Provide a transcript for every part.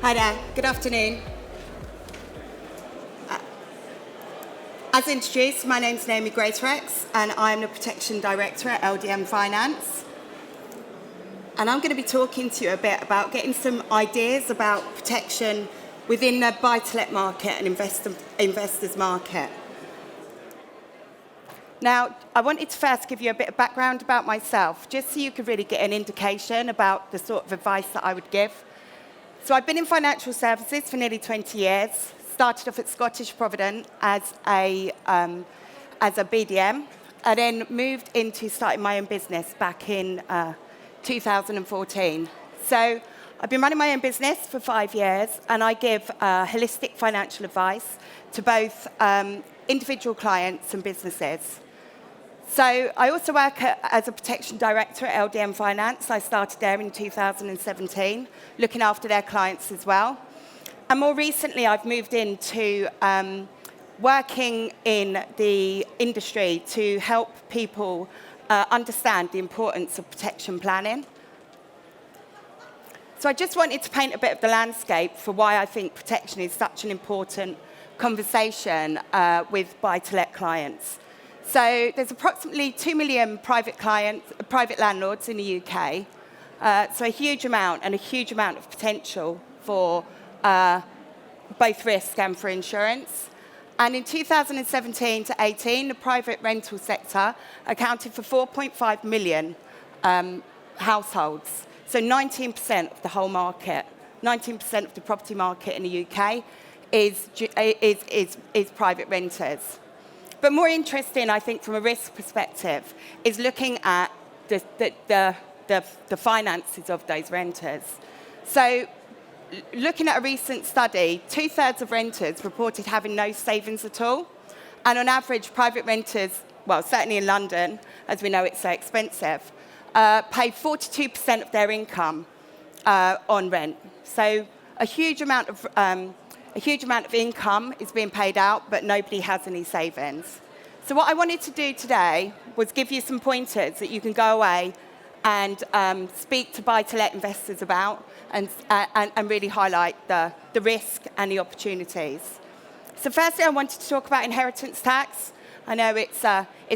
Hi there, good afternoon. As introduced, my name's Naomi Greatorex and I'm the Protection Director at LDNfinance. And I'm going to be talking to you a bit about getting some ideas about protection within the buy-to-let market and investors market. Now, I wanted to first give you a bit of background about myself, just so you could really get an indication about the sort of advice that I would give. So I've been in financial services for nearly 20 years. Started off at Scottish Provident as a BDM, and then moved into starting my own business back in 2014. So I've been running my own business for 5 years, and I give holistic financial advice to both individual clients and businesses. So I also work as a protection director at LDNfinance. I started there in 2017, looking after their clients as well. And more recently, I've moved into working in the industry to help people understand the importance of protection planning. So I just wanted to paint a bit of the landscape for why I think protection is such an important conversation with buy-to-let clients. So there's approximately 2 million private landlords in the UK. So a huge amount and a huge amount of potential for both risk and for insurance. And in 2017 to 18, the private rental sector accounted for 4.5 million households. So 19% of the whole market, 19% of the property market in the UK is private renters. But more interesting, I think, from a risk perspective, is looking at the finances of those renters. So looking at a recent study, 2/3 of renters reported having no savings at all. And on average, private renters, well, certainly in London, as we know it's so expensive, pay 42% of their income on rent. So a huge amount of income is being paid out, but nobody has any savings. So what I wanted to do today was give you some pointers that you can go away and speak to buy-to-let investors about and really highlight the risk and the opportunities. So firstly, I wanted to talk about inheritance tax. I know it's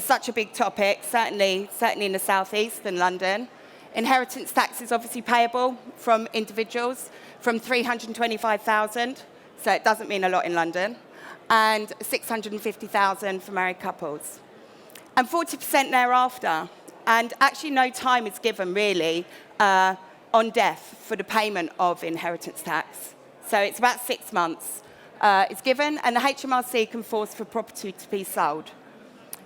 such a big topic, certainly in the southeast and London. Inheritance tax is obviously payable from individuals from 325,000, so it doesn't mean a lot in London, and 650,000 for married couples, and 40% thereafter. And actually no time is given, really, on death for the payment of inheritance tax. So it's about 6 months it's given, and the HMRC can force for property to be sold.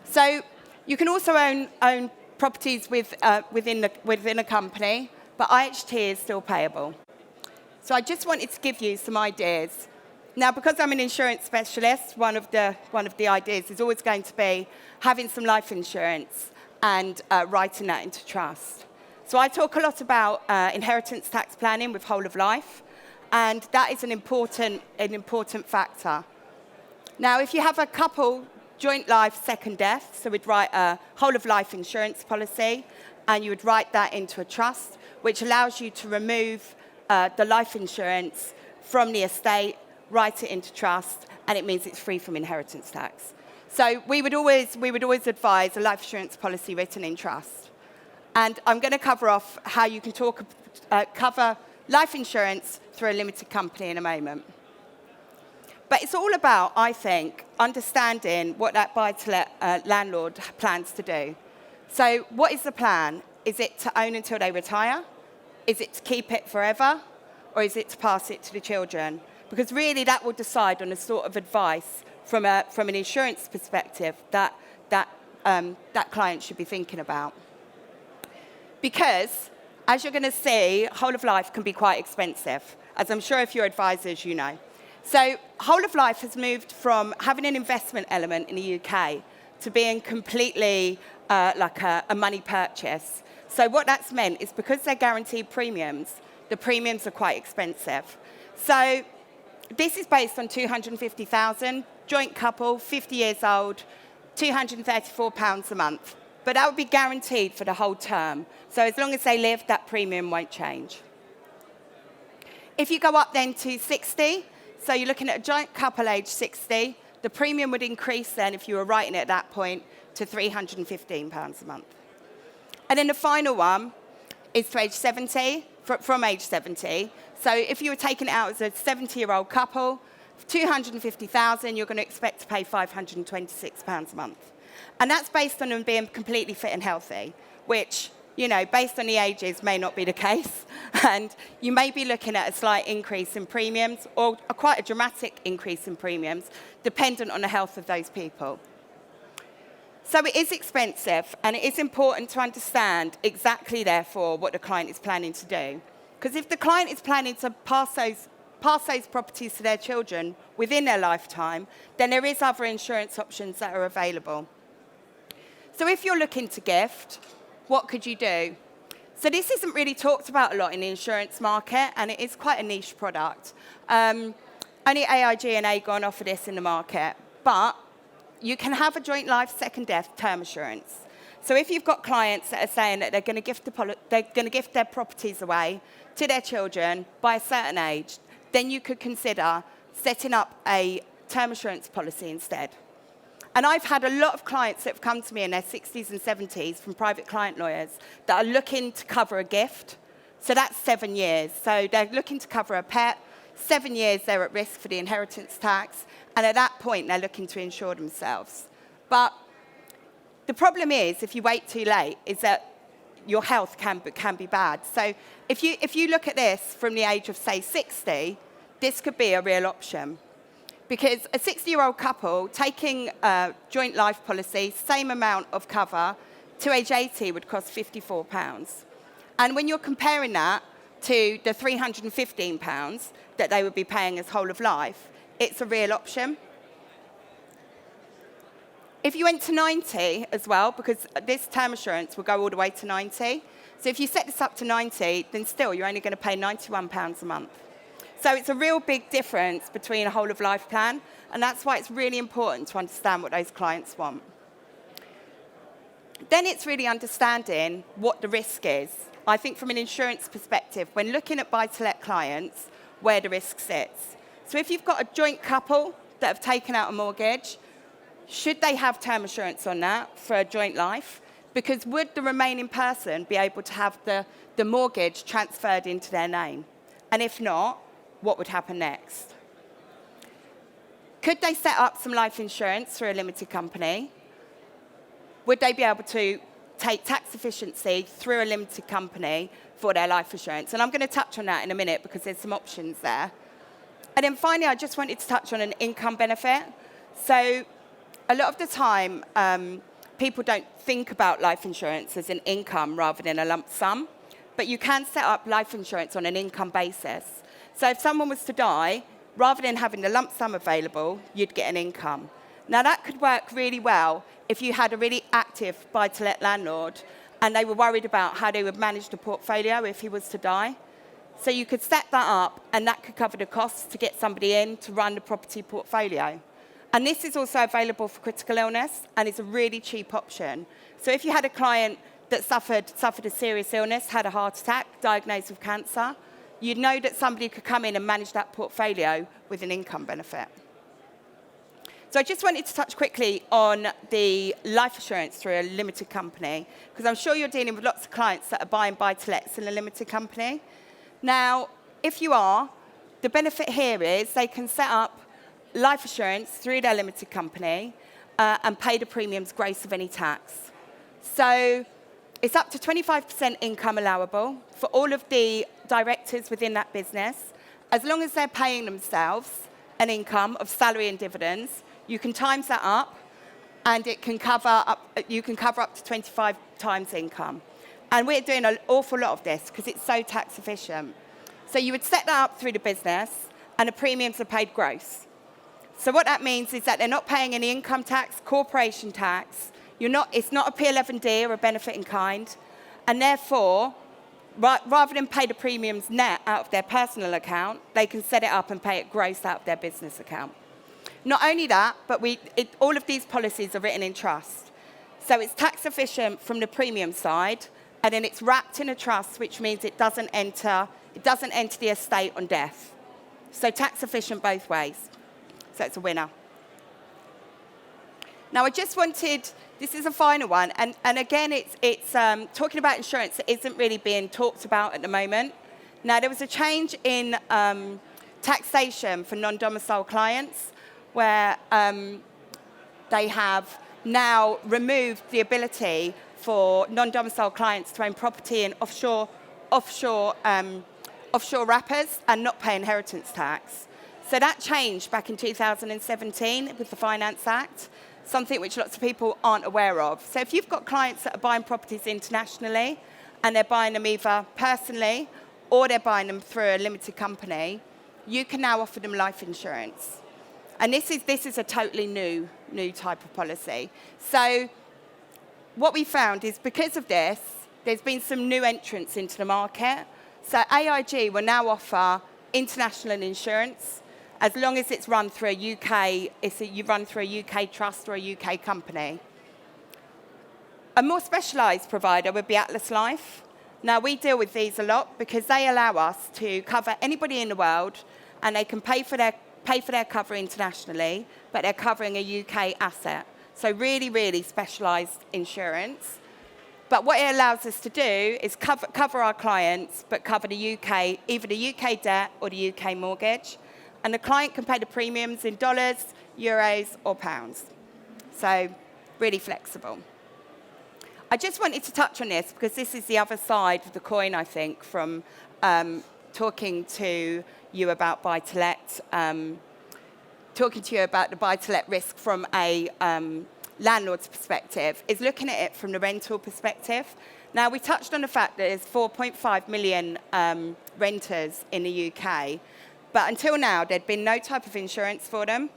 So you can also own properties within a company, but IHT is still payable. So I just wanted to give you some ideas. Now, because I'm an insurance specialist, one of the ideas is always going to be having some life insurance and writing that into trust. So I talk a lot about inheritance tax planning with whole of life, and that is an important factor. Now, if you have a couple, joint life, second death, so we'd write a whole of life insurance policy, and you would write that into a trust, which allows you to remove the life insurance from the estate, write it into trust, and it means it's free from inheritance tax. So we would always advise a life insurance policy written in trust. And I'm going to cover off how you can cover life insurance through a limited company in a moment. But it's all about, I think, understanding what that buy-to-let landlord plans to do. So what is the plan? Is it to own until they retire? Is it to keep it forever? Or is it to pass it to the children? Because really that will decide on the sort of advice from an insurance perspective that client should be thinking about. Because, as you're going to see, whole of life can be quite expensive, as I'm sure if you're advisors, you know. So whole of life has moved from having an investment element in the UK to being completely like a money purchase. So what that's meant is because they're guaranteed premiums, the premiums are quite expensive. So this is based on 250,000, joint couple, 50 years old, £234 a month. But that would be guaranteed for the whole term. So as long as they live, that premium won't change. If you go up then to 60, so you're looking at a joint couple age 60, the premium would increase then, if you were writing it at that point, to £315 a month. And then the final one is to age 70, from age 70. So if you were taking it out as a 70-year-old couple, 250,000, you're going to expect to pay £526 a month. And that's based on them being completely fit and healthy, which, you know, based on the ages may not be the case. And you may be looking at a slight increase in premiums or quite a dramatic increase in premiums, dependent on the health of those people. So it is expensive, and it is important to understand exactly, therefore, what the client is planning to do. Because if the client is planning to pass those properties to their children within their lifetime, then there is other insurance options that are available. So if you're looking to gift, what could you do? So this isn't really talked about a lot in the insurance market, and it is quite a niche product. Only AIG and Aegon offer this in the market, but you can have a joint life second death term assurance. So if you've got clients that are saying that they're going to gift their properties away to their children by a certain age, then you could consider setting up a term assurance policy instead. And I've had a lot of clients that have come to me in their 60s and 70s from private client lawyers that are looking to cover a gift. So that's 7 years. So they're looking to cover a pet. 7 years, they're at risk for the inheritance tax. And at that point, they're looking to insure themselves. But the problem is, if you wait too late, is that your health can be bad. So if you look at this from the age of, say, 60, this could be a real option. Because a 60-year-old couple taking a joint life policy, same amount of cover, to age 80 would cost £54. And when you're comparing that to the £315 that they would be paying as whole of life, it's a real option. If you went to 90 as well, because this term assurance will go all the way to 90, so if you set this up to 90, then still you're only going to pay £91 a month. So it's a real big difference between a whole of life plan, and that's why it's really important to understand what those clients want. Then it's really understanding what the risk is. I think from an insurance perspective, when looking at buy-to-let clients, where the risk sits. So if you've got a joint couple that have taken out a mortgage, should they have term assurance on that for a joint life? Because would the remaining person be able to have the mortgage transferred into their name? And if not, what would happen next? Could they set up some life insurance through a limited company? Would they be able to take tax efficiency through a limited company for their life insurance? And I'm going to touch on that in a minute because there's some options there. And then finally, I just wanted to touch on an income benefit. So a lot of the time, people don't think about life insurance as an income rather than a lump sum, but you can set up life insurance on an income basis. So if someone was to die, rather than having the lump sum available, you'd get an income. Now, that could work really well if you had a really active buy-to-let landlord and they were worried about how they would manage the portfolio if he was to die. So you could set that up, and that could cover the costs to get somebody in to run the property portfolio. And this is also available for critical illness, and it's a really cheap option. So if you had a client that suffered a serious illness, had a heart attack, diagnosed with cancer, you'd know that somebody could come in and manage that portfolio with an income benefit. So I just wanted to touch quickly on the life assurance through a limited company, because I'm sure you're dealing with lots of clients that are buying buy-to-lets in a limited company. Now, if you are, the benefit here is they can set up life assurance through their limited company and pay the premiums gross of any tax. So it's up to 25% income allowable for all of the directors within that business. As long as they're paying themselves an income of salary and dividends, you can times that up, and you can cover up to 25 times income. And we're doing an awful lot of this because it's so tax efficient. So you would set that up through the business, and the premiums are paid gross. So what that means is that they're not paying any income tax, corporation tax. It's not a P11D or a benefit in kind. And therefore, rather than pay the premiums net out of their personal account, they can set it up and pay it gross out of their business account. Not only that, but all of these policies are written in trust. So it's tax efficient from the premium side, and then it's wrapped in a trust, which means it doesn't enter the estate on death. So tax efficient both ways. So it's a winner. Now, I just wanted, this is a final one, and again, it's talking about insurance that isn't really being talked about at the moment. Now, there was a change in taxation for non-domicile clients, where they have now removed the ability for non-domicile clients to own property in offshore wrappers and not pay inheritance tax. So that changed back in 2017 with the Finance Act, something which lots of people aren't aware of. So if you've got clients that are buying properties internationally and they're buying them either personally or they're buying them through a limited company, you can now offer them life insurance. And this is a totally new type of policy. So what we found is because of this, there's been some new entrants into the market. So AIG will now offer international insurance as long as it's run through a UK, you run through a UK trust or a UK company. A more specialised provider would be Atlas Life. Now, we deal with these a lot because they allow us to cover anybody in the world, and they can pay for their cover internationally, but they're covering a UK asset. So really, really specialised insurance. But what it allows us to do is cover our clients, but cover the UK, either the UK debt or the UK mortgage. And the client can pay the premiums in dollars, euros, or pounds. So really flexible. I just wanted to touch on this because this is the other side of the coin, I think, from talking to you about buy-to-let, talking to you about the buy-to-let risk from a landlord's perspective, is looking at it from the rental perspective. Now, we touched on the fact that there's 4.5 million renters in the UK, but until now, there'd been no type of insurance for them.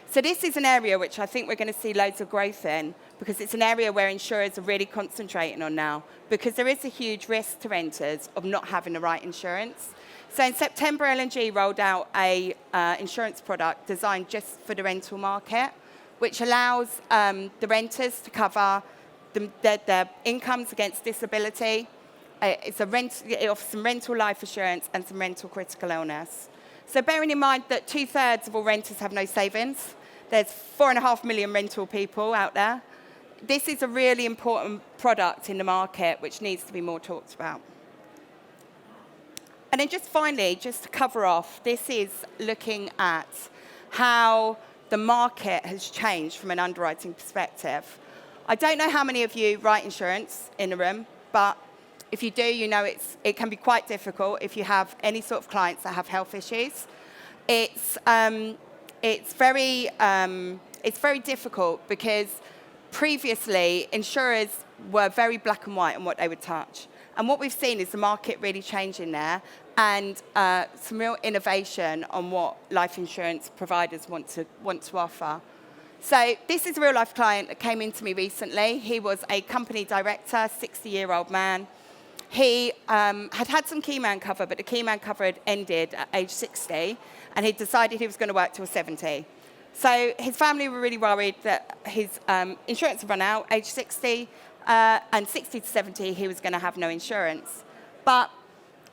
So this is an area which I think we're going to see loads of growth in, because it's an area where insurers are really concentrating on now, because there is a huge risk to renters of not having the right insurance. So in September, L&G rolled out a insurance product designed just for the rental market, which allows the renters to cover their incomes against disability. It offers some rental life assurance and some rental critical illness. So bearing in mind that 2/3 of all renters have no savings, there's 4.5 million rental people out there. This is a really important product in the market which needs to be more talked about. And then just finally, just to cover off, this is looking at how the market has changed from an underwriting perspective. I don't know how many of you write insurance in the room, but if you do, you know it can be quite difficult if you have any sort of clients that have health issues. It's very difficult because previously insurers were very black and white on what they would touch. And what we've seen is the market really changing there, and some real innovation on what life insurance providers want to offer. So this is a real life client that came into me recently. He was a company director, 60-year-old man. He had some key man cover, but the key man cover had ended at age 60, and he decided he was going to work till 70. So his family were really worried that his insurance had run out, age 60, and 60 to 70, he was going to have no insurance. But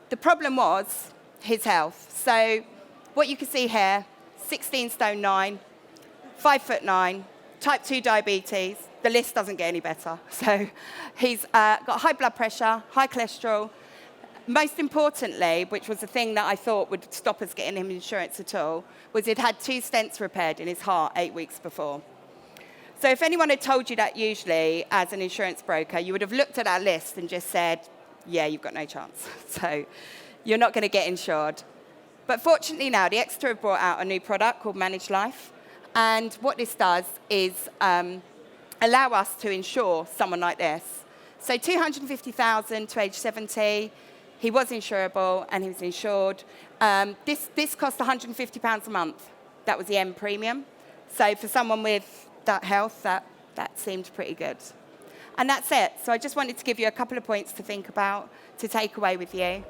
the problem was his health. So what you can see here, 16 stone 9, 5'9", type 2 diabetes. The list doesn't get any better. So he's got high blood pressure, high cholesterol. Most importantly, which was the thing that I thought would stop us getting him insurance at all, was he'd had 2 stents repaired in his heart 8 weeks before. So if anyone had told you that usually as an insurance broker, you would have looked at that list and just said, yeah, you've got no chance. So you're not going to get insured. But fortunately now, the Exeter have brought out a new product called Managed Life. And what this does is allow us to insure someone like this. So 250,000 to age 70. He was insurable and he was insured. This cost £150 a month. That was the end premium. So for someone with that health, that seemed pretty good. And that's it. So I just wanted to give you a couple of points to think about, to take away with you.